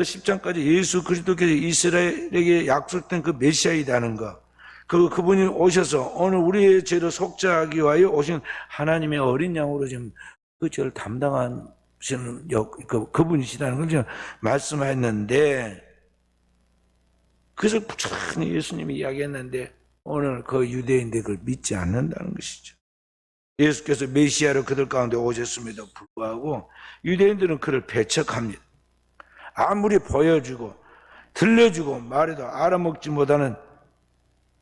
10장까지 예수 그리스도께서 이스라엘에게 약속된 그 메시아이다는 것, 그분이 오셔서 오늘 우리의 죄를 속죄하기 위하여 오신 하나님의 어린 양으로 지금 그 죄를 담당하시는 그분이시다는 걸 지금 말씀하셨는데, 그래서 부천히 예수님이 이야기했는데 오늘 그 유대인들이 그걸 믿지 않는다는 것이죠. 예수께서 메시아로 그들 가운데 오셨음에도 불구하고 유대인들은 그를 배척합니다. 아무리 보여주고 들려주고 말해도 알아먹지 못하는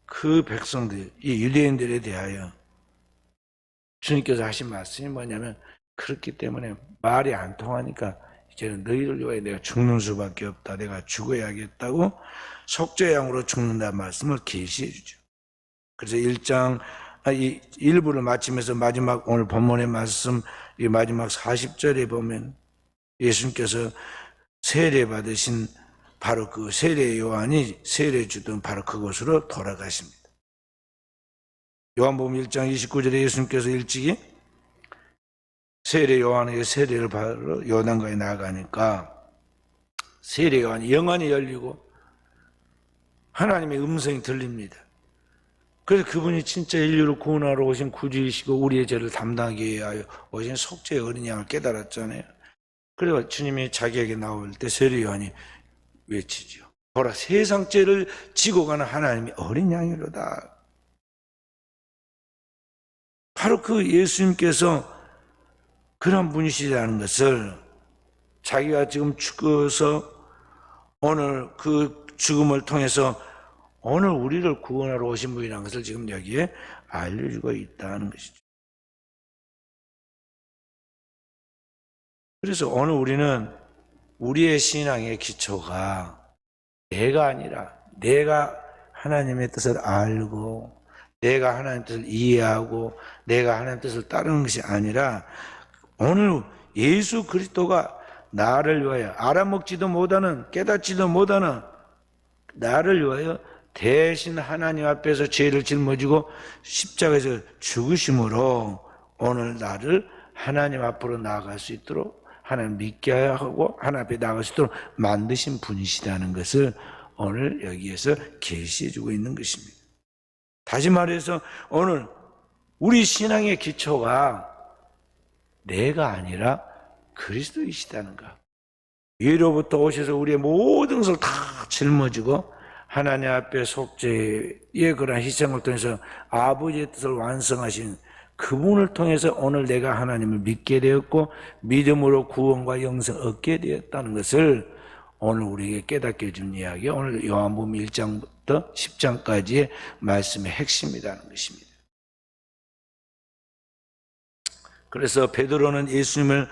그 백성들, 이 유대인들에 대하여 주님께서 하신 말씀이 뭐냐면, 그렇기 때문에 말이 안 통하니까 이제는 너희를 위하여 내가 죽는 수밖에 없다, 내가 죽어야겠다고 속죄양으로 죽는다는 말씀을 계시해 주죠. 그래서 1장 이 일부를 마치면서 마지막 오늘 본문의 말씀 이 마지막 40절에 보면 예수님께서 세례 받으신 바로 그 세례 요한이 세례 주던 바로 그곳으로 돌아가십니다. 요한복음 1장 29절에 예수님께서 일찍이 세례 요한에게 세례를 받으러 요단강에 나가니까 세례 요한이 영안이 열리고 하나님의 음성이 들립니다. 그래서 그분이 진짜 인류를 구원하러 오신 구주이시고 우리의 죄를 담당하기 위하여 오신 속죄의 어린 양을 깨달았잖아요. 그래서 주님이 자기에게 나올 때 세례 요한이 외치죠. 보라, 세상 죄를 지고 가는 하나님의 어린 양이로다. 바로 그 예수님께서 그런 분이시라는 것을, 자기가 지금 죽어서 오늘 그 죽음을 통해서 오늘 우리를 구원하러 오신 분이라는 것을 지금 여기에 알려주고 있다는 것이죠. 그래서 오늘 우리는 우리의 신앙의 기초가 내가 아니라 내가 하나님의 뜻을 알고 내가 하나님의 뜻을 이해하고 내가 하나님의 뜻을 따르는 것이 아니라 오늘 예수 그리스도가 나를 위하여 알아먹지도 못하는, 깨닫지도 못하는 나를 위하여 대신 하나님 앞에서 죄를 짊어지고 십자가에서 죽으심으로 오늘 나를 하나님 앞으로 나아갈 수 있도록 하나님 믿게 하고 하나님 앞에 나아갈 수 있도록 만드신 분이시라는 것을 오늘 여기에서 계시해 주고 있는 것입니다. 다시 말해서 오늘 우리 신앙의 기초가 내가 아니라 그리스도이시다는 것. 위로부터 오셔서 우리의 모든 것을 다 짊어지고 하나님 앞에 속죄의 그런 희생을 통해서 아버지의 뜻을 완성하신 그분을 통해서 오늘 내가 하나님을 믿게 되었고 믿음으로 구원과 영생을 얻게 되었다는 것을 오늘 우리에게 깨닫게 해준 이야기가 오늘 요한복음 1장부터 10장까지의 말씀의 핵심이라는 것입니다. 그래서 베드로는 예수님을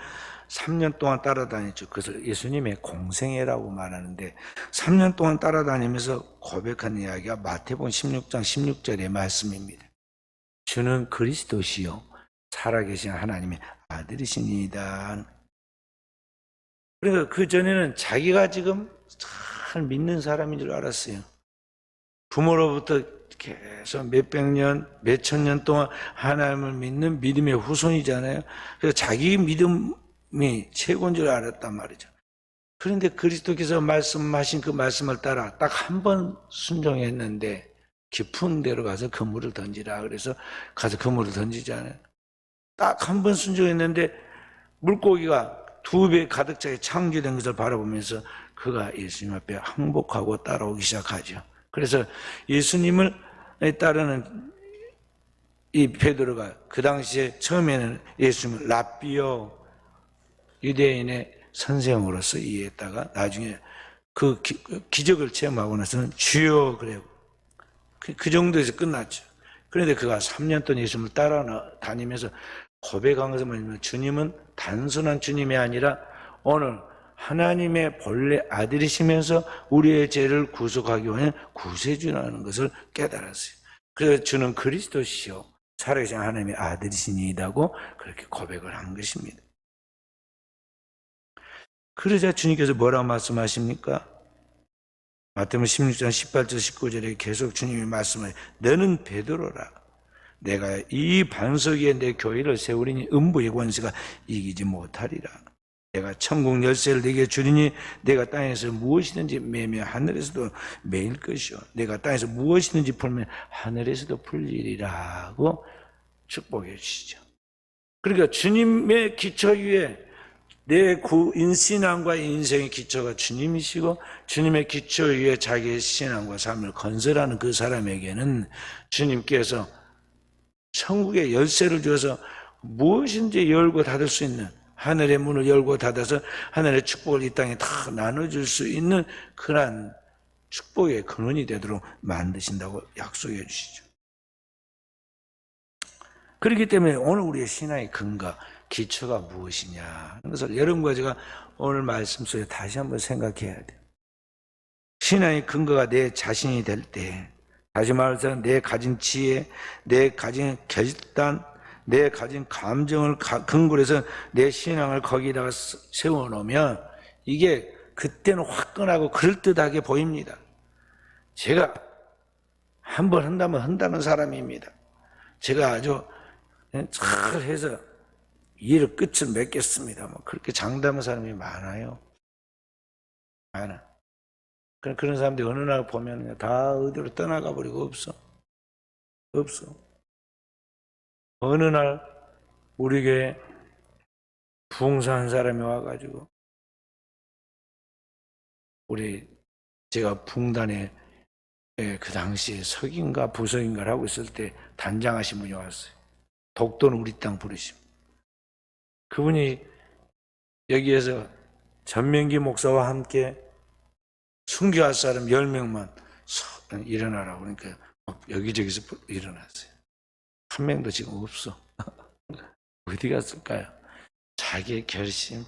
3년 동안 따라다녔죠. 그것을 예수님의 공생애라고 말하는데 3년 동안 따라다니면서 고백한 이야기가 마태복음 16장 16절의 말씀입니다. 주는 그리스도시요 살아계신 하나님의 아들이시니이다. 그러니까 그 전에는 자기가 지금 잘 믿는 사람인 줄 알았어요. 부모로부터 계속 몇백 년, 몇천 년 동안 하나님을 믿는 믿음의 후손이잖아요. 그래서 자기 믿음이 최고인 줄 알았단 말이죠. 그런데 그리스도께서 말씀하신 그 말씀을 따라 딱 한 번 순종했는데 깊은 데로 가서 그물을 던지라. 그래서 가서 그물을 던지잖아요. 딱 한 번 순종했는데 물고기가 2배 가득 차게 창조된 것을 바라보면서 그가 예수님 앞에 항복하고 따라오기 시작하죠. 그래서 예수님을 따르는 이 베드로가 그 당시에 처음에는 예수님을 랍비요 유대인의 선생으로서 이해했다가 나중에 그 기적을 체험하고 나서는 주여 그래요. 그 정도에서 끝났죠. 그런데 그가 3년 동안 예수님을 따라다니면서 고백한 것은 뭐냐면 주님은 단순한 주님이 아니라 오늘 하나님의 본래 아들이시면서 우리의 죄를 구속하기 위한 구세주라는 것을 깨달았어요. 그래서 주는 그리스도시요 살아계신 하나님의 아들이시니이다고 그렇게 고백을 한 것입니다. 그러자 주님께서 뭐라고 말씀하십니까? 마태복음 16장 18절 19절에 계속 주님이 말씀을 너는 베드로라 내가 이 반석 위에 내 교회를 세우리니 음부의 권세가 이기지 못하리라. 내가 천국 열쇠를 네게 주리니 내가 땅에서 무엇이든지 매며 하늘에서도 매일 것이요 내가 땅에서 무엇이든지 풀면 하늘에서도 풀리리라고 축복해 주시죠. 그러니까 주님의 기초 위에 내 신앙과 인생의 기초가 주님이시고 주님의 기초 위에 자기의 신앙과 삶을 건설하는 그 사람에게는 주님께서 천국의 열쇠를 주어서 무엇인지 열고 닫을 수 있는 하늘의 문을 열고 닫아서 하늘의 축복을 이 땅에 다 나눠줄 수 있는 그러한 축복의 근원이 되도록 만드신다고 약속해 주시죠. 그렇기 때문에 오늘 우리의 신앙의 근거, 기초가 무엇이냐 하는 것을 여러분과 제가 오늘 말씀 속에 다시 한번 생각해야 돼요. 신앙의 근거가 내 자신이 될 때, 다시 말해서 내 가진 지혜, 내 가진 결단, 내 가진 감정을 근거로 해서 내 신앙을 거기다가 세워놓으면 이게 그때는 화끈하고 그럴듯하게 보입니다. 제가 한번 한다면 한다는 사람입니다. 제가 아주 잘 해서 일을 끝을 맺겠습니다. 뭐 그렇게 장담하는 사람이 많아요. 많아. 그런 사람들이 어느 날 보면 다 어디로 떠나가 버리고 없어. 어느 날 우리 교회 부흥사한 사람이 와가지고 제가 부흥단에 그 당시에 석인가 부석인가를 하고 있을 때 단장하신 분이 왔어요. 독도는 우리 땅 부르심. 그분이 여기에서 전명기 목사와 함께 순교할 사람 10명만 일어나라고 그러니까 여기저기서 일어났어요. 한 명도 지금 없어. 어디 갔을까요? 자기의 결심.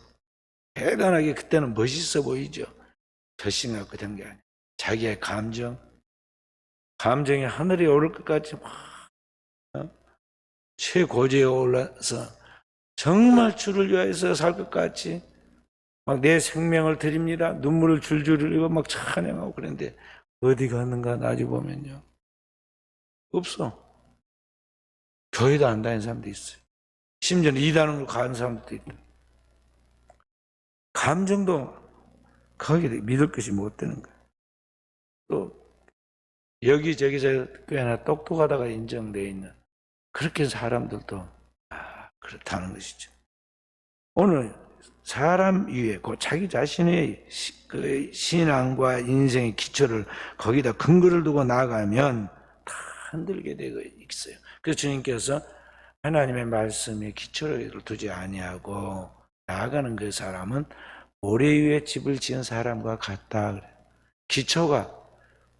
대단하게 그때는 멋있어 보이죠. 결심 갖고 된 게 아니에요. 자기의 감정이 하늘에 오를 것까지 막 최고지에 올라서 정말 주를 위해서 살 것 같이 막 내 생명을 드립니다. 눈물을 줄줄 흘리고 막 찬양하고 그랬는데 어디 갔는가 나중에 보면요. 없어. 교회도 안 다니는 사람도 있어요. 심지어는 이단으로 가는 사람들도 있다. 감정도 거기에 믿을 것이 못 되는 거예요. 또 여기저기서 꽤나 똑똑하다가 인정되어 있는 그렇게 사람들도 그렇다는 것이죠. 오늘 사람 위에 자기 자신의 그 신앙과 인생의 기초를 거기다 근거를 두고 나가면 다 흔들게 되고 있어요. 그래서 주님께서 하나님의 말씀에 기초를 두지 아니하고 나아가는 그 사람은 모래 위에 집을 지은 사람과 같다 그래요. 기초가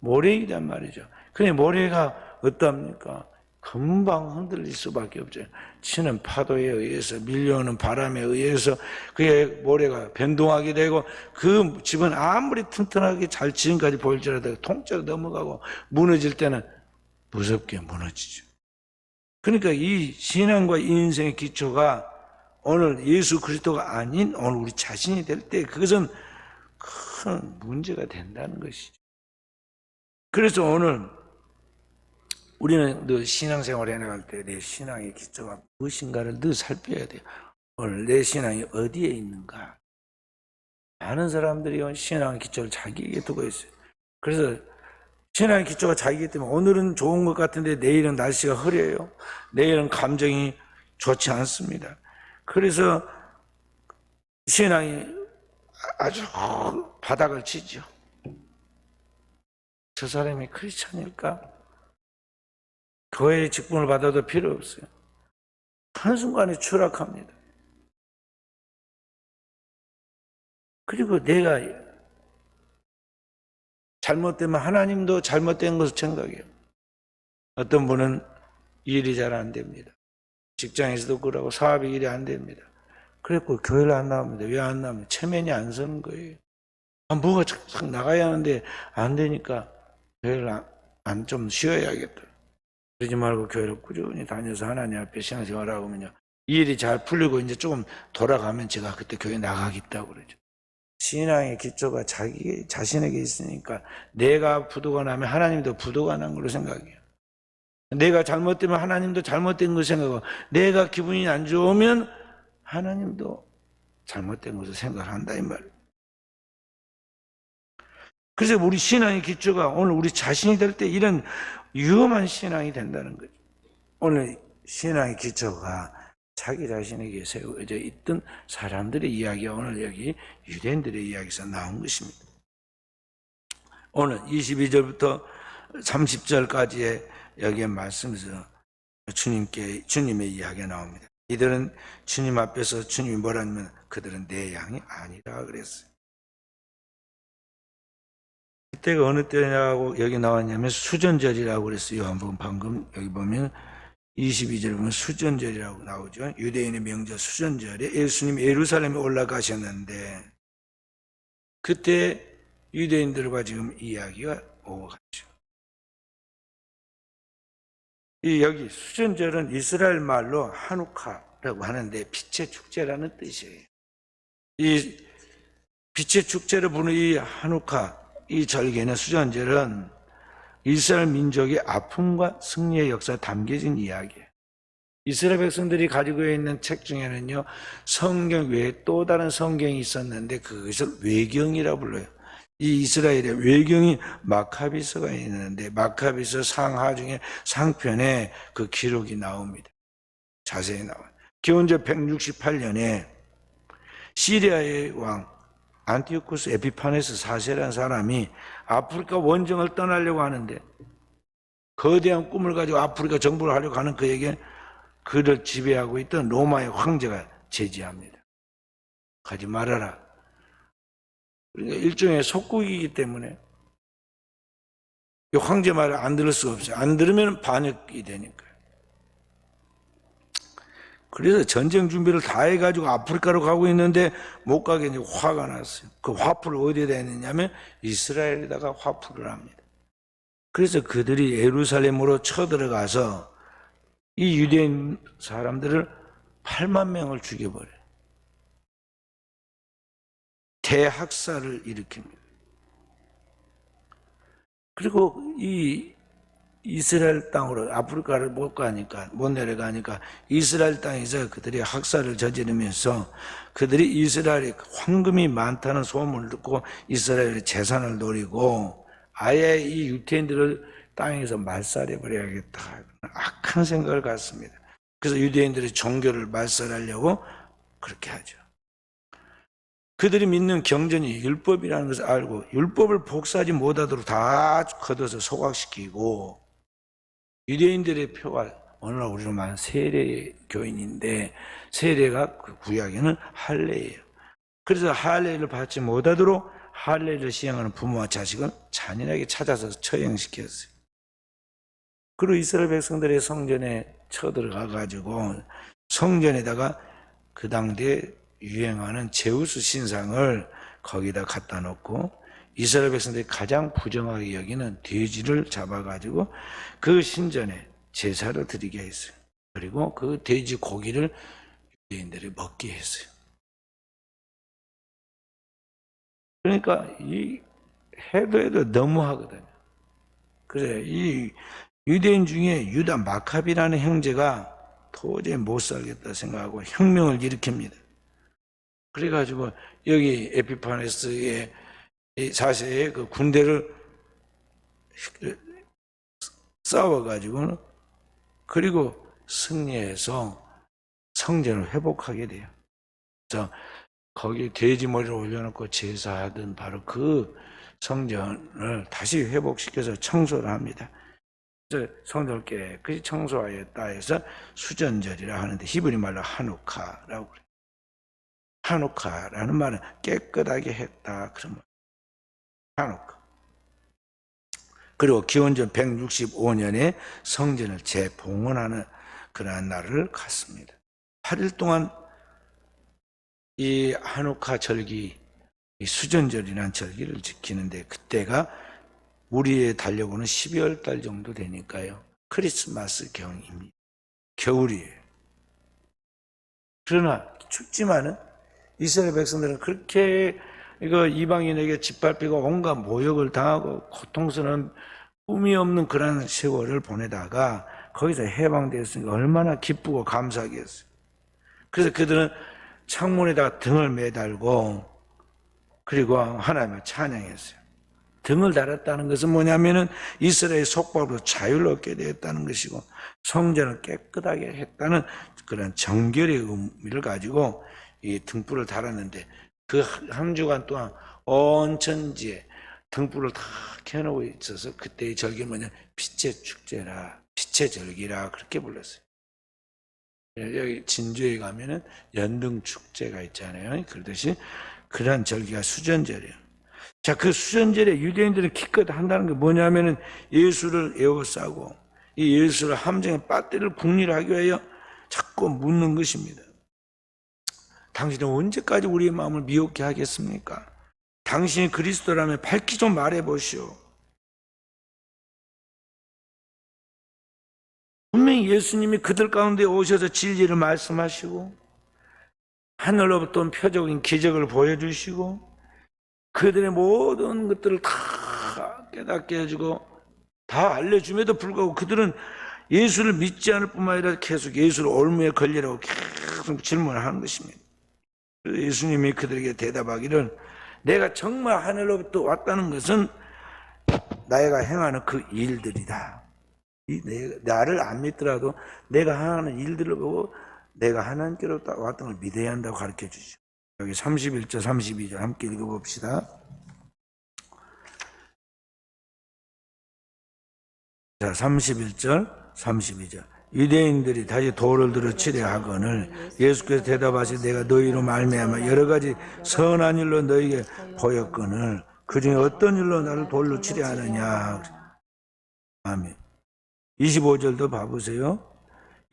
모래이란 말이죠. 근데 모래가 어떻습니까? 금방 흔들릴 수밖에 없죠. 치는 파도에 의해서 밀려오는 바람에 의해서 그의 모래가 변동하게 되고 그 집은 아무리 튼튼하게 잘 지은까지 보일지라도 통째로 넘어가고 무너질 때는 무섭게 무너지죠. 그러니까 이 신앙과 인생의 기초가 오늘 예수 그리스도가 아닌 오늘 우리 자신이 될 때 그것은 큰 문제가 된다는 것이죠. 그래서 오늘 우리는 늘 신앙생활을 해나갈 때 내 신앙의 기초가 무엇인가를 늘 살펴야 돼요. 오늘 내 신앙이 어디에 있는가. 많은 사람들이 신앙의 기초를 자기에게 두고 있어요. 그래서 신앙의 기초가 자기이기 때문에 오늘은 좋은 것 같은데 내일은 날씨가 흐려요. 내일은 감정이 좋지 않습니다. 그래서 신앙이 아주 바닥을 치죠. 저 사람이 크리스찬일까? 교회의 직분을 받아도 필요 없어요. 한순간에 추락합니다. 그리고 내가 잘못되면 하나님도 잘못된 것을 생각해요. 어떤 분은 일이 잘 안 됩니다. 직장에서도 그러고 사업이 일이 안 됩니다. 그래서 교회를 안 나옵니다. 왜 안 나옵니까? 체면이 안 서는 거예요. 뭐가 착 나가야 하는데 안 되니까 교회를 좀 쉬어야겠다. 그러지 말고 교회를 꾸준히 다녀서 하나님 앞에 신앙생활하고 하면요. 이 일이 잘 풀리고 이제 조금 돌아가면 제가 그때 교회 나가겠다고 그러죠. 신앙의 기초가 자기 자신에게 있으니까 내가 부도가 나면 하나님도 부도가 난 걸로 생각해요. 내가 잘못되면 하나님도 잘못된 걸 생각하고 내가 기분이 안 좋으면 하나님도 잘못된 것을 생각한다 이 말. 그래서 우리 신앙의 기초가 오늘 우리 자신이 될 때 이런 위험한 신앙이 된다는 거죠. 오늘 신앙의 기초가 자기 자신에게 세워져 있던 사람들의 이야기가 오늘 여기 유대인들의 이야기에서 나온 것입니다. 오늘 22절부터 30절까지의 여기에 말씀에서 주님의 이야기가 나옵니다. 이들은 주님 앞에서 주님이 뭐라냐면 그들은 내 양이 아니라 그랬어요. 그때가 어느 때냐고 여기 나왔냐면 수전절이라고 그랬어요. 한번 방금 여기 보면 22절 보면 수전절이라고 나오죠. 유대인의 명절 수전절에 예수님이 예루살렘에 올라가셨는데 그때 유대인들과 지금 이야기가 오고 갔죠. 여기 수전절은 이스라엘 말로 하누카라고 하는데 빛의 축제라는 뜻이에요. 이 빛의 축제를 부르는 이 하누카, 이 절기는 수전절은 이스라엘 민족의 아픔과 승리의 역사가 담겨진 이야기예요. 이스라엘 백성들이 가지고 있는 책 중에는요, 성경 외에 또 다른 성경이 있었는데 그것을 외경이라고 불러요. 이 이스라엘의 외경이 마카비서가 있는데 마카비서 상하 중에 상편에 그 기록이 나옵니다. 자세히 나와요. 기원전 168년에 시리아의 왕 안티오쿠스 에피파네스 4세라는 사람이 아프리카 원정을 떠나려고 하는데 거대한 꿈을 가지고 아프리카 정복을 하려고 하는 그에게 그를 지배하고 있던 로마의 황제가 제지합니다. 가지 말아라. 그러니까 일종의 속국이기 때문에 이 황제 말을 안 들을 수가 없어요. 안 들으면 반역이 되니까요. 그래서 전쟁 준비를 다 해가지고 아프리카로 가고 있는데 못 가게 이제 화가 났어요. 그 화풀을 어디에다 했느냐면 이스라엘에다가 화풀을 합니다. 그래서 그들이 예루살렘으로 쳐들어가서 이 유대인 사람들을 8만 명을 죽여버려요. 대학살을 일으킵니다. 그리고 이 이스라엘 땅으로 아프리카를 못 가니까 못 내려가니까 이스라엘 땅에서 그들이 학살을 저지르면서 그들이 이스라엘에 황금이 많다는 소문을 듣고 이스라엘의 재산을 노리고 아예 이 유대인들을 땅에서 말살해 버려야겠다 악한 생각을 갖습니다. 그래서 유대인들의 종교를 말살하려고 그렇게 하죠. 그들이 믿는 경전이 율법이라는 것을 알고 율법을 복사하지 못하도록 다 걷어서 소각시키고 유대인들의 표가 오늘날 우리로 말하는 세례 교인인데 세례가 그 구약에는 할례예요. 그래서 할례를 받지 못하도록 할례를 시행하는 부모와 자식은 잔인하게 찾아서 처형시켰어요. 그리고 이스라엘 백성들의 성전에 쳐들어가 가지고 성전에다가 그 당시에 유행하는 제우스 신상을 거기다 갖다 놓고 이스라엘 백성들이 가장 부정하게 여기는 돼지를 잡아가지고 그 신전에 제사를 드리게 했어요. 그리고 그 돼지 고기를 유대인들이 먹게 했어요. 그러니까 이 해도 너무하거든요. 그래 이 유대인 중에 유다 마카비라는 형제가 도저히 못 살겠다 생각하고 혁명을 일으킵니다. 그래가지고 여기 에피파네스의 4세의 그 군대를 싸워가지고는 그리고 승리해서 성전을 회복하게 돼요. 그래서 거기 돼지 머리를 올려놓고 제사하던 바로 그 성전을 다시 회복시켜서 청소를 합니다. 그래서 성전을 깨끗이 청소하였다 해서 수전절이라 하는데 히브리 말로 하누카라고 그래요. 하누카라는 말은 깨끗하게 했다 그러면 하누카. 그리고 기원전 165년에 성전을 재봉헌하는 그러한 날을 갖습니다. 8일 동안 이 하누카 절기, 이 수전절이라는 절기를 지키는데 그때가 우리의 달려보는 12월 달 정도 되니까요. 크리스마스 경입니다. 겨울이에요. 그러나 춥지만은 이스라엘 백성들은 그렇게 이방인에게 짓밟히고 온갖 모욕을 당하고 고통스러운 꿈이 없는 그런 세월을 보내다가 거기서 해방되었으니까 얼마나 기쁘고 감사하겠어요. 그래서 그들은 창문에다가 등을 매달고 그리고 하나님을 찬양했어요. 등을 달았다는 것은 뭐냐면은 이스라엘 속박으로 자유를 얻게 되었다는 것이고 성전을 깨끗하게 했다는 그런 정결의 의미를 가지고 이 등불을 달았는데 그 한 주간 동안 온 천지에 등불을 다 켜놓고 있어서 그때의 절기는 뭐냐, 빛의 축제라, 빛의 절기라 그렇게 불렀어요. 여기 진주에 가면은 연등 축제가 있잖아요. 그러듯이 그런 절기가 수전절이에요. 자, 그 수전절에 유대인들은 기껏 한다는 게 뭐냐면은 예수를 에워싸고 이 예수를 함정에 배터리를 국리하기 위하여 자꾸 묻는 것입니다. 당신은 언제까지 우리의 마음을 미혹해 하겠습니까? 당신이 그리스도라면 밝히 좀 말해보시오. 분명히 예수님이 그들 가운데 오셔서 진리를 말씀하시고 하늘로부터 온 표적인 기적을 보여주시고 그들의 모든 것들을 다 깨닫게 해주고 다 알려줌에도 불구하고 그들은 예수를 믿지 않을 뿐만 아니라 계속 예수를 올무에 걸리라고 계속 질문을 하는 것입니다. 예수님이 그들에게 대답하기를 내가 정말 하늘로부터 왔다는 것은 내가 행하는 그 일들이다. 나를 안 믿더라도 내가 하는 일들을 보고 내가 하나님께로부터 왔던 걸 믿어야 한다고 가르쳐 주시죠. 여기 31절 32절 함께 읽어봅시다. 자, 31절 32절 유대인들이 다시 돌을 들어 치려 하거늘 예수께서 대답하시되 내가 너희로 말미암아 여러 가지 선한 일로 너희에게 보였거늘 그 중에 어떤 일로 나를 돌로 치려 하느냐. 아멘. 25절도 봐보세요.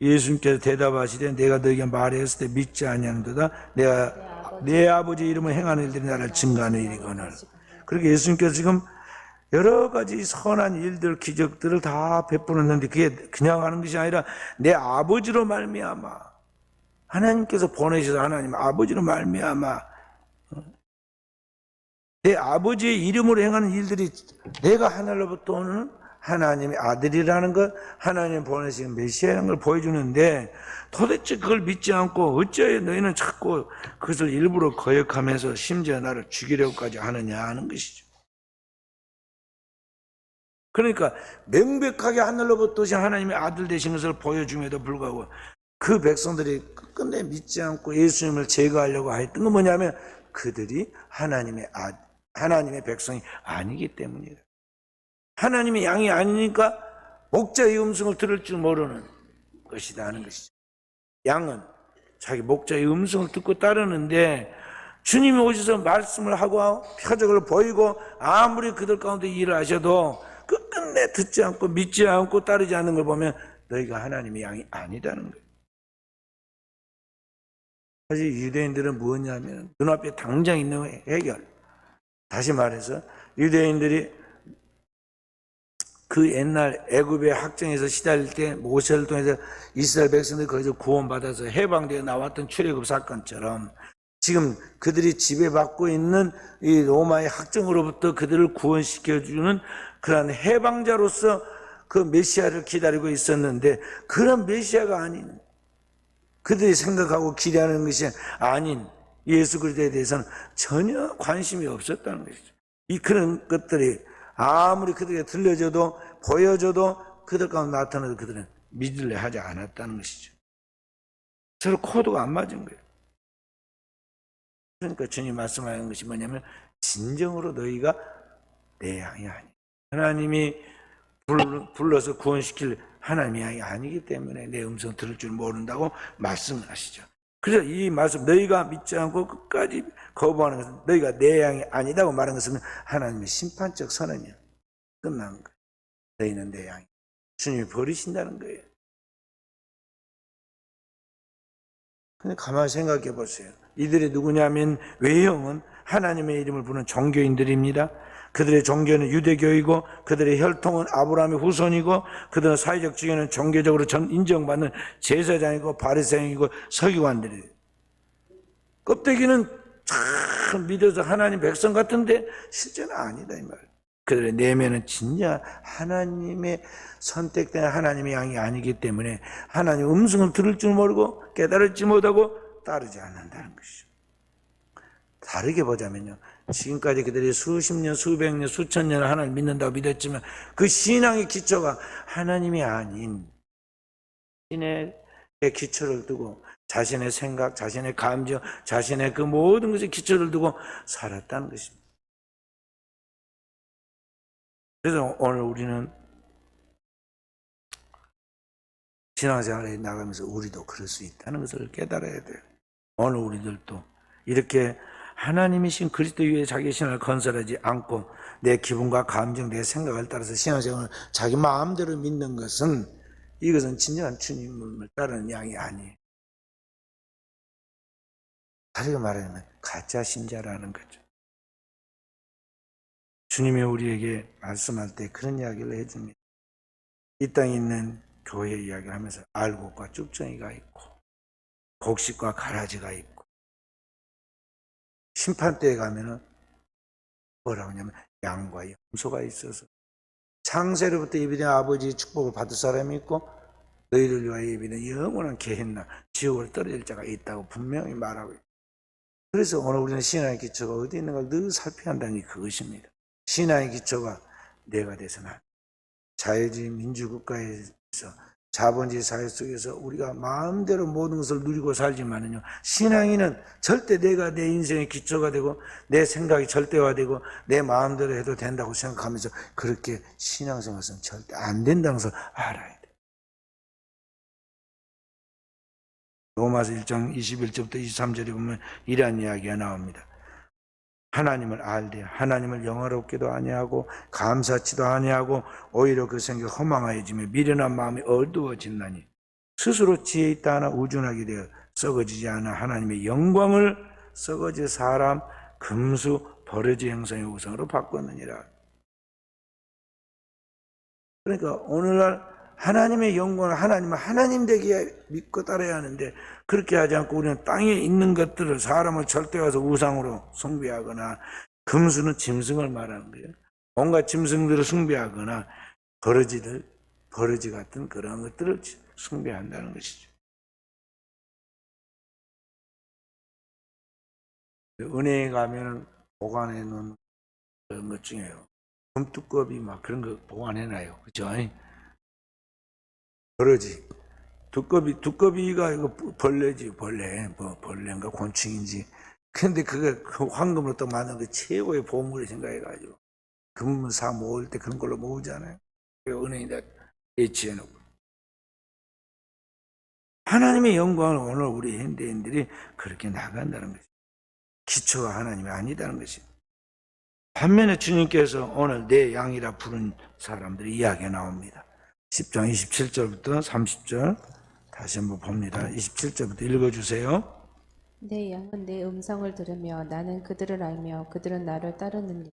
예수님께서 대답하시되 내가 너희에게 말했을 때 믿지 아니하는도다. 내가 내 아버지 이름을 행하는 일들이 나를 증거하는 일이거늘. 그렇게 예수님께서 지금 여러 가지 선한 일들, 기적들을 다 베풀었는데 그게 그냥 하는 것이 아니라 내 아버지로 말미암아 하나님께서 보내셔서 하나님 아버지로 말미암아 내 아버지의 이름으로 행하는 일들이 내가 하늘로부터 오는 하나님의 아들이라는 것, 하나님 보내신 메시아라는 걸 보여주는데 도대체 그걸 믿지 않고 어찌하여 너희는 자꾸 그것을 일부러 거역하면서 심지어 나를 죽이려고까지 하느냐 하는 것이죠. 그러니까 명백하게 하늘로부터 오신 하나님의 아들 되신 것을 보여줌에도 불구하고 그 백성들이 끝내 믿지 않고 예수님을 제거하려고 했던 건 뭐냐면 그들이 하나님의 백성이 아니기 때문이에요. 하나님의 양이 아니니까 목자의 음성을 들을 줄 모르는 것이다 하는 것이죠. 양은 자기 목자의 음성을 듣고 따르는데 주님이 오셔서 말씀을 하고 표적을 보이고 아무리 그들 가운데 일을 하셔도 끝끝내 듣지 않고 믿지 않고 따르지 않는 걸 보면 너희가 하나님의 양이 아니다는 거예요. 사실 유대인들은 뭐냐면 눈앞에 당장 있는 해결. 다시 말해서 유대인들이 그 옛날 애굽의 학정에서 시달릴 때 모세를 통해서 이스라엘 백성들이 거기서 구원받아서 해방되어 나왔던 출애굽 사건처럼 지금 그들이 지배받고 있는 이 로마의 학정으로부터 그들을 구원시켜주는 그런 해방자로서 그 메시아를 기다리고 있었는데 그런 메시아가 아닌 그들이 생각하고 기대하는 것이 아닌 예수 그리스도에 대해서는 전혀 관심이 없었다는 것이죠. 이 그런 것들이 아무리 그들에게 들려줘도 보여줘도 그들 가운데 나타나도 그들은 믿으려 하지 않았다는 것이죠. 서로 코드가 안 맞은 거예요. 그러니까 주님 말씀하는 것이 뭐냐면 진정으로 너희가 내 양이 아니야. 하나님이 불러서 구원시킬 하나님의 양이 아니기 때문에 내 음성 들을 줄 모른다고 말씀을 하시죠. 그래서 이 말씀 너희가 믿지 않고 끝까지 거부하는 것은 너희가 내 양이 아니다고 말하는 것은 하나님의 심판적 선언이야. 끝난 거예요. 너희는 내 양이. 주님이 버리신다는 거예요. 근데 가만히 생각해 보세요. 이들이 누구냐면 외형은 하나님의 이름을 부르는 종교인들입니다. 그들의 종교는 유대교이고 그들의 혈통은 아브라함의 후손이고 그들은 사회적 지위는 종교적으로 인정받는 제사장이고 바리새인이고 서기관들이에요. 껍데기는 참 믿어서 하나님 백성 같은데 실제는 아니다 이 말이에요. 그들의 내면은 진짜 하나님의 선택된 하나님의 양이 아니기 때문에 하나님의 음성을 들을 줄 모르고 깨달을지 못하고 따르지 않는다는 것이죠. 다르게 보자면요, 지금까지 그들이 수십 년, 수백 년, 수천 년을 하나님 믿는다고 믿었지만 그 신앙의 기초가 하나님이 아닌 신의 기초를 두고 자신의 생각, 자신의 감정, 자신의 그 모든 것에 기초를 두고 살았다는 것입니다. 그래서 오늘 우리는 신앙생활에 나가면서 우리도 그럴 수 있다는 것을 깨달아야 돼요. 오늘 우리들도 이렇게 하나님이신 그리스도 위에 자기 신앙을 건설하지 않고 내 기분과 감정, 내 생각을 따라서 신앙생활을 자기 마음대로 믿는 것은, 이것은 진정한 주님을 따르는 양이 아니에요. 다르게 말하면 가짜 신자라는 거죠. 주님이 우리에게 말씀할 때 그런 이야기를 해줍니다. 이 땅에 있는 교회 이야기를 하면서 알곡과 쭉정이가 있고 곡식과 가라지가 있고, 심판대에 가면은 뭐라고 하냐면 양과 염소가 있어서 창세로부터 예비된 아버지의 축복을 받을 사람이 있고 너희를 위하여 예비된 영원한 게헨나 지옥으로 떨어질 자가 있다고 분명히 말하고 있어요. 그래서 오늘 우리는 신앙의 기초가 어디 있는가 늘 살펴야 한다는 게 그것입니다. 신앙의 기초가 내가 돼서는 자유주의 민주국가에서 자본주의 사회 속에서 우리가 마음대로 모든 것을 누리고 살지만은요, 신앙인은 절대 내가 내 인생의 기초가 되고 내 생각이 절대화되고 내 마음대로 해도 된다고 생각하면서 그렇게 신앙생활은 절대 안 된다는 것을 알아야 돼요. 로마서 1장 21절부터 23절에 보면 이러한 이야기가 나옵니다. 하나님을 알되 하나님을 영화롭게도 아니하고 감사치도 아니하고 오히려 그 생각 허망하여지며 미련한 마음이 어두워진다니 스스로 지혜 있다 하나 우준하게 되어 썩어지지 않아 하나님의 영광을 썩어질 사람 금수 버러지 형상의 우상으로 바꿨느니라. 그러니까 오늘날 하나님의 영광을 하나님은 하나님 되게 믿고 따라야 하는데, 그렇게 하지 않고 우리는 땅에 있는 것들을 사람을 절대화해서 우상으로 숭배하거나, 금수는 짐승을 말하는 거예요. 온갖 짐승들을 숭배하거나 버러지 같은 그런 것들을 숭배한다는 것이죠. 은행에 가면 보관해 놓은 그런 것 중에요, 금두꺼비 막 그런 거 보관해 놔요. 그죠? 버러지. 두꺼비가 이거 벌레지, 벌레. 뭐 벌레인가 곤충인지. 근데 그게 그 황금으로 또 만든 그 최고의 보물을 생각해가지고 금을 사 모을 때 그런 걸로 모으잖아요. 은행에다 예치해놓고. 하나님의 영광을 오늘 우리 현대인들이 그렇게 나간다는 것이죠. 기초가 하나님이 아니다는 것이죠. 반면에 주님께서 오늘 내 양이라 부른 사람들이 이야기가 나옵니다. 10장 27절부터 30절 다시 한번 봅니다. 27절부터 읽어주세요. 내 양은 내 음성을 들으며 나는 그들을 알며 그들은 나를 따르느니라.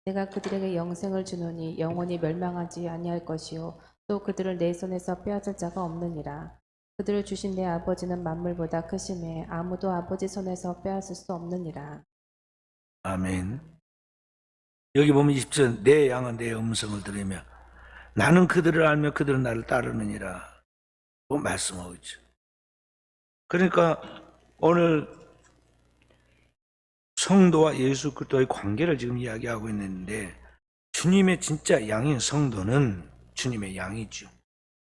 내가 그들에게 영생을 주노니 영원히 멸망하지 아니할 것이요 또 그들을 내 손에서 빼앗을 자가 없느니라. 그들을 주신 내 아버지는 만물보다 크심에 아무도 아버지 손에서 빼앗을 수 없느니라. 아멘. 여기 보면 20절, 내 양은 내 음성을 들으며 나는 그들을 알며 그들은 나를 따르느니라 고 말씀하고 있죠. 그러니까 오늘 성도와 예수 그리스도의 관계를 지금 이야기하고 있는데, 주님의 진짜 양인 성도는 주님의 양이죠.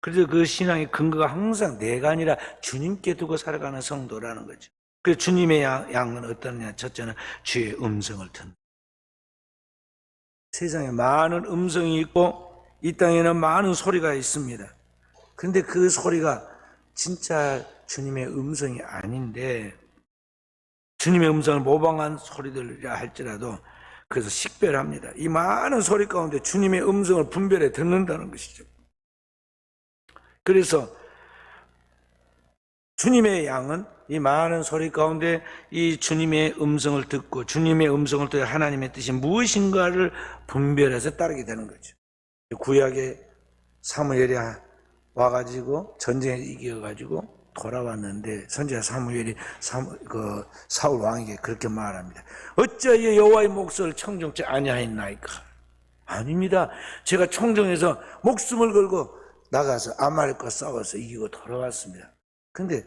그래서 그 신앙의 근거가 항상 내가 아니라 주님께 두고 살아가는 성도라는 거죠. 그래서 주님의 양은 어떠냐? 첫째는 주의 음성을 듣는. 세상에 많은 음성이 있고 이 땅에는 많은 소리가 있습니다. 그런데 그 소리가 진짜 주님의 음성이 아닌데, 주님의 음성을 모방한 소리들이라 할지라도 그래서 식별합니다. 이 많은 소리 가운데 주님의 음성을 분별해 듣는다는 것이죠. 그래서 주님의 양은 이 많은 소리 가운데 이 주님의 음성을 듣고 주님의 음성을 통해 하나님의 뜻이 무엇인가를 분별해서 따르게 되는 거죠. 구약에 사무엘이 와가지고 전쟁에 이겨가지고 돌아왔는데 선지자 사무엘이 사울 왕에게 그렇게 말합니다. 어찌하여 여호와의 목소리를 청종치 아니하였나이까? 아닙니다. 제가 청정해서 목숨을 걸고 나가서 아말렉과 싸워서 이기고 돌아왔습니다. 근데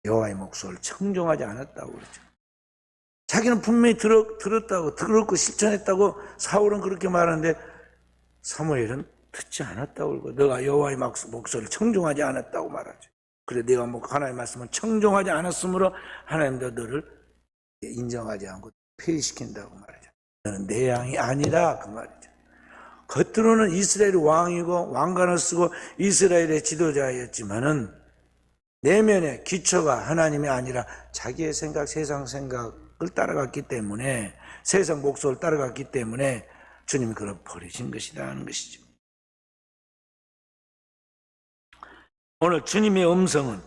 여호와의 목소리를 청종하지 않았다고 그러죠. 자기는 분명히 들었고 실천했다고 사울은 그렇게 말하는데 사무엘은 듣지 않았다고 그러고 너가 여호와의 목소리를 청종하지 않았다고 말하죠. 그래 내가 하나님의 말씀을 청종하지 않았으므로 하나님도 너를 인정하지 않고 폐위시킨다고 말하죠. 너는 내 양이 아니라 그 말이죠. 겉으로는 이스라엘의 왕이고 왕관을 쓰고 이스라엘의 지도자였지만은 내면의 기초가 하나님이 아니라 자기의 생각, 세상 생각을 따라갔기 때문에 세상 목소리를 따라갔기 때문에 주님이 그걸 버리신 것이다 하는 것이죠. 오늘 주님의 음성은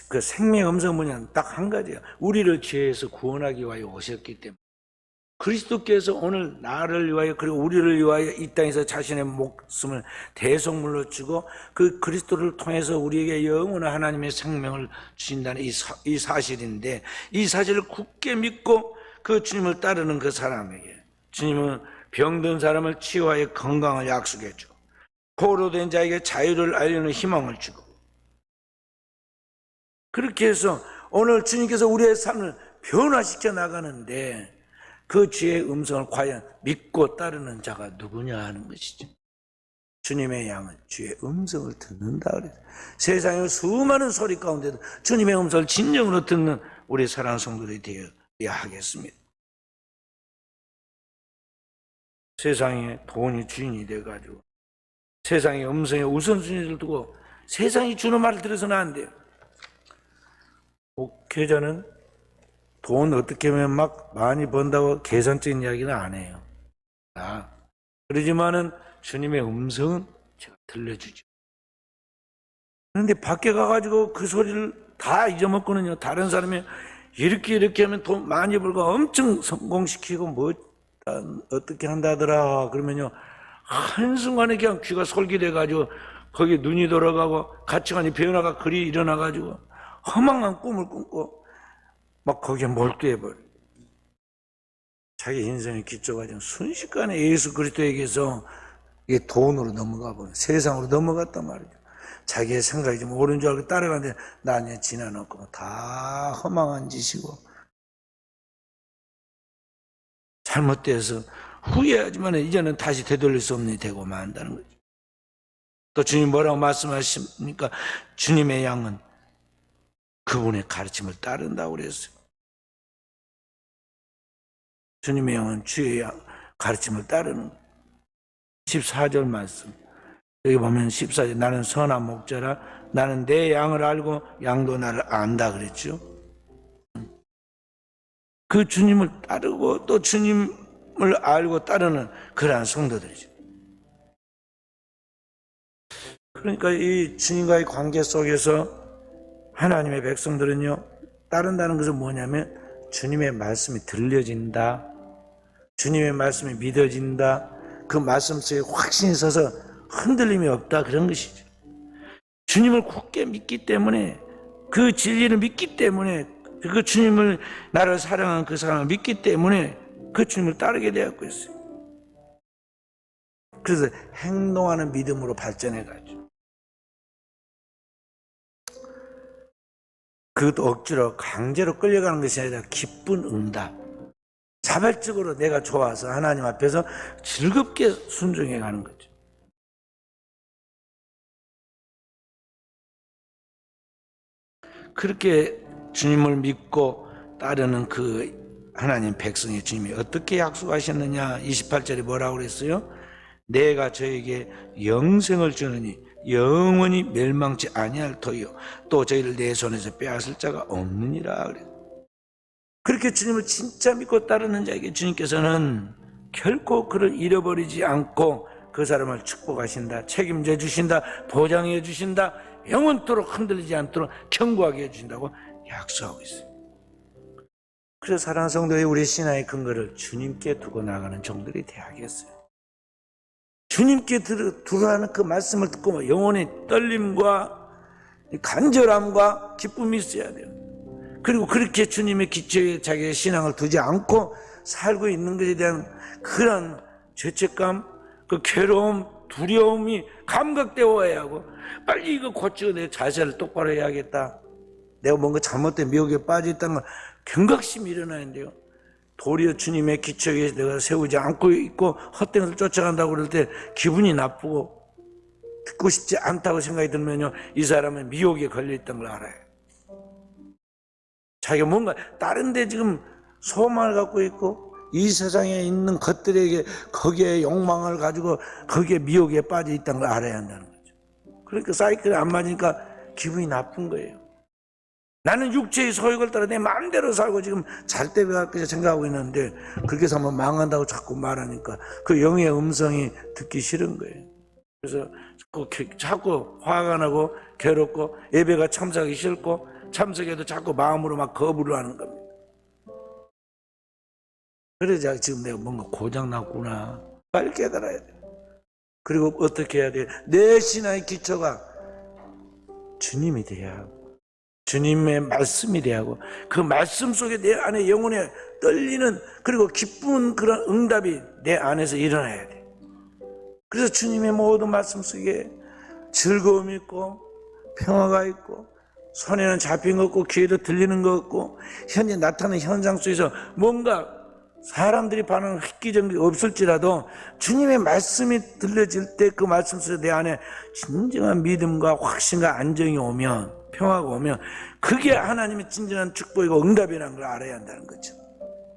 그 생명의 음성은 뭐냐면 딱 한 가지예요. 우리를 죄에서 구원하기 위하여 오셨기 때문에 그리스도께서 오늘 나를 위하여 그리고 우리를 위하여 이 땅에서 자신의 목숨을 대속물로 주고 그 그리스도를 통해서 우리에게 영원한 하나님의 생명을 주신다는 이 사실인데 이 사실을 굳게 믿고 그 주님을 따르는 그 사람에게 주님은 병든 사람을 치유하여 건강을 약속해 주고 포로 된 자에게 자유를 알리는 희망을 주고 그렇게 해서 오늘 주님께서 우리의 삶을 변화시켜 나가는데 그 주의 음성을 과연 믿고 따르는 자가 누구냐 하는 것이죠. 주님의 양은 주의 음성을 듣는다 그래요. 세상의 수많은 소리 가운데도 주님의 음성을 진정으로 듣는 우리 사랑하는 성도들이 되어야 하겠습니다. 세상에 돈이 주인이 돼가지고 세상의 음성에 우선순위를 두고 세상이 주는 말을 들어서는 안 돼요. 목회자는 돈 어떻게 하면 막 많이 번다고 계산적인 이야기는 안 해요. 그러지만은 주님의 음성은 제가 들려주죠. 그런데 밖에 가가지고 그 소리를 다 잊어먹고는요. 다른 사람이 이렇게 하면 돈 많이 벌고 엄청 성공시키고 뭐 어떻게 한다더라 그러면요. 한순간에 그냥 귀가 솔깃해가지고 거기에 눈이 돌아가고 가치관이 변화가 그리 일어나가지고 허망한 꿈을 꾸고 막 거기에 몰두해버려. 자기 인생의 기초가 지금 순식간에 예수 그리스도에게서 이게 돈으로 넘어가 버려. 세상으로 넘어갔단 말이죠. 자기의 생각이 좀 옳은 줄 알고 따라가는데 나중에 지나놓고 다 허망한 짓이고 잘못돼서 후회하지만 이제는 다시 되돌릴 수 없는 일이 되고 만다는 거죠. 또 주님 뭐라고 말씀하십니까? 주님의 양은 그분의 가르침을 따른다고 그랬어요. 주님의 양은 주의 가르침을 따르는 거예요. 14절 말씀 여기 보면 14절 나는 선한 목자라 나는 내 양을 알고 양도 나를 안다 그랬죠. 그 주님을 따르고 또 주님을 알고 따르는 그러한 성도들이죠. 그러니까 이 주님과의 관계 속에서 하나님의 백성들은요 따른다는 것은 뭐냐면 주님의 말씀이 들려진다, 주님의 말씀이 믿어진다, 그 말씀 속에 확신이 서서 흔들림이 없다 그런 것이죠. 주님을 굳게 믿기 때문에 그 진리를 믿기 때문에 그 주님을 나를 사랑하는 그 사람을 믿기 때문에 그 주님을 따르게 되었고 있어요. 그래서 행동하는 믿음으로 발전해 가죠. 그것도 억지로 강제로 끌려가는 것이 아니라 기쁜 응답. 자발적으로 내가 좋아서 하나님 앞에서 즐겁게 순종해 가는 거죠. 그렇게 주님을 믿고 따르는 그 하나님 백성의 주님이 어떻게 약속하셨느냐 28절에 뭐라고 그랬어요? 내가 저에게 영생을 주느니 영원히 멸망치 아니할 터이요 또 저희를 내 손에서 빼앗을 자가 없느니라 그래요. 그렇게 주님을 진짜 믿고 따르는 자에게 주님께서는 결코 그를 잃어버리지 않고 그 사람을 축복하신다, 책임져 주신다, 보장해 주신다, 영원토록 흔들리지 않도록 견고하게 해주신다고 약속하고 있어요. 그래서 사랑하는 성도의 우리 신앙의 근거를 주님께 두고 나가는 종들이 되어야겠어요. 주님께 두라는 그 말씀을 듣고 영혼의 떨림과 간절함과 기쁨이 있어야 돼요. 그리고 그렇게 주님의 기초에 자기의 신앙을 두지 않고 살고 있는 것에 대한 그런 죄책감, 그 괴로움, 두려움이 감각되어야 하고, 빨리 이거 고치고 내 자세를 똑바로 해야겠다. 내가 뭔가 잘못된 미혹에 빠져있다는 건 경각심이 일어나는데요. 도리어 주님의 기초 위에 내가 세우지 않고 있고 헛된 것을 쫓아간다고 그럴 때 기분이 나쁘고 듣고 싶지 않다고 생각이 들면요, 이 사람은 미혹에 걸려있던 걸 알아요. 자기가 뭔가 다른 데 지금 소망을 갖고 있고 이 세상에 있는 것들에게 거기에 욕망을 가지고 거기에 미혹에 빠져 있다는 걸 알아야 한다는 거죠. 그러니까 사이클이 안 맞으니까 기분이 나쁜 거예요. 나는 육체의 소욕을 따라 내 마음대로 살고 지금 잘 때 같게 생각하고 있는데 그렇게 살면 망한다고 자꾸 말하니까 그 영의 음성이 듣기 싫은 거예요. 그래서 자꾸 화가 나고 괴롭고 예배가 참석하기 싫고 참석해도 자꾸 마음으로 막 거부를 하는 겁니다. 그래서 지금 내가 뭔가 고장났구나. 빨리 깨달아야 돼. 그리고 어떻게 해야 돼? 내 신앙의 기초가 주님이 돼야 하고 주님의 말씀이 돼야 하고 그 말씀 속에 내 안에 영혼에 떨리는 그리고 기쁜 그런 응답이 내 안에서 일어나야 돼. 그래서 주님의 모든 말씀 속에 즐거움이 있고 평화가 있고 손에는 잡힌 것 없고 귀에도 들리는 것 없고 현재 나타나는 현상 속에서 뭔가 사람들이 반응을 획기적인 게 없을지라도 주님의 말씀이 들려질 때 그 말씀 속에 내 안에 진정한 믿음과 확신과 안정이 오면 평화가 오면 그게 하나님의 진정한 축복이고 응답이라는 걸 알아야 한다는 거죠.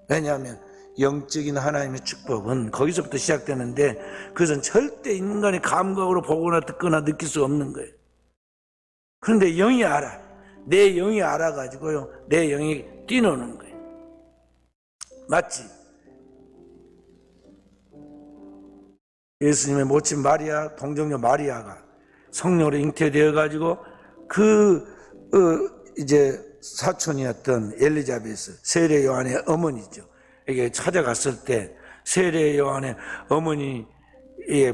왜냐하면 영적인 하나님의 축복은 거기서부터 시작되는데 그것은 절대 인간의 감각으로 보거나 듣거나 느낄 수 없는 거예요. 그런데 영이 알아. 내 영이 알아가지고요, 내 영이 뛰노는 거예요. 맞지? 예수님의 모친 마리아, 동정녀 마리아가 성령으로 잉태되어가지고 이제 사촌이었던 엘리자베스, 세례 요한의 어머니죠. 에게 찾아갔을 때 세례 요한의 어머니의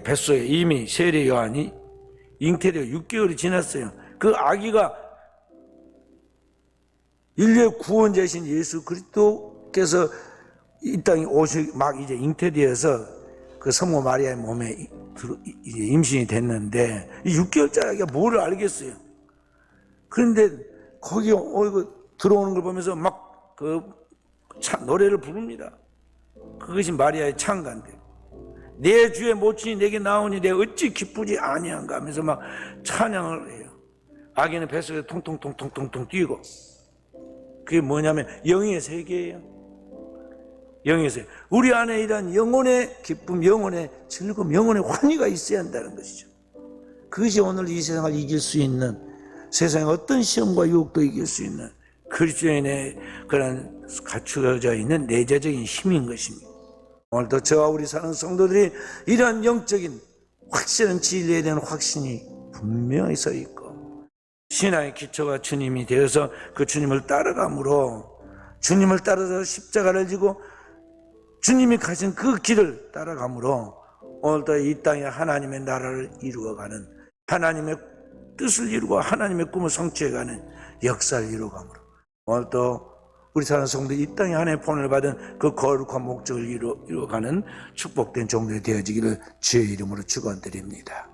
뱃속에 이미 세례 요한이 잉태되어 6개월이 지났어요. 그 아기가 인류의 구원자이신 예수 그리스도께서 이 땅에 막 이제 잉태되어서 그 성모 마리아의 몸에 이제 임신이 됐는데 이 6개월짜리 아기가 뭐를 알겠어요. 그런데 거기 들어오는 걸 보면서 막 노래를 부릅니다. 그것이 마리아의 찬가인데 내 주의 모친이 내게 나오니 내가 어찌 기쁘지 아니한가 하면서 막 찬양을 해요. 아기는 뱃속에 통통통통통통 뛰고 그게 뭐냐면 영의 세계예요. 영의 세계. 우리 안에 이런 영혼의 기쁨, 영혼의 즐거움, 영혼의 환희가 있어야 한다는 것이죠. 그것이 오늘 이 세상을 이길 수 있는, 세상의 어떤 시험과 유혹도 이길 수 있는 그리스도인의 그런 갖추어져 있는 내재적인 힘인 것입니다. 오늘도 저와 우리 사는 성도들이 이러한 영적인 확실한 진리에 대한 확신이 분명히 서 있고 신앙의 기초가 주님이 되어서 그 주님을 따라감으로 주님을 따라서 십자가를 지고 주님이 가신 그 길을 따라감으로 오늘도 이 땅에 하나님의 나라를 이루어가는, 하나님의 뜻을 이루고 하나님의 꿈을 성취해가는 역사를 이루어감으로 오늘도 우리 사는 성도들이 이 땅에 하나님의 본을 받은 그 거룩한 목적을 이루어가는 축복된 종들이 되어지기를 주의 이름으로 축원드립니다.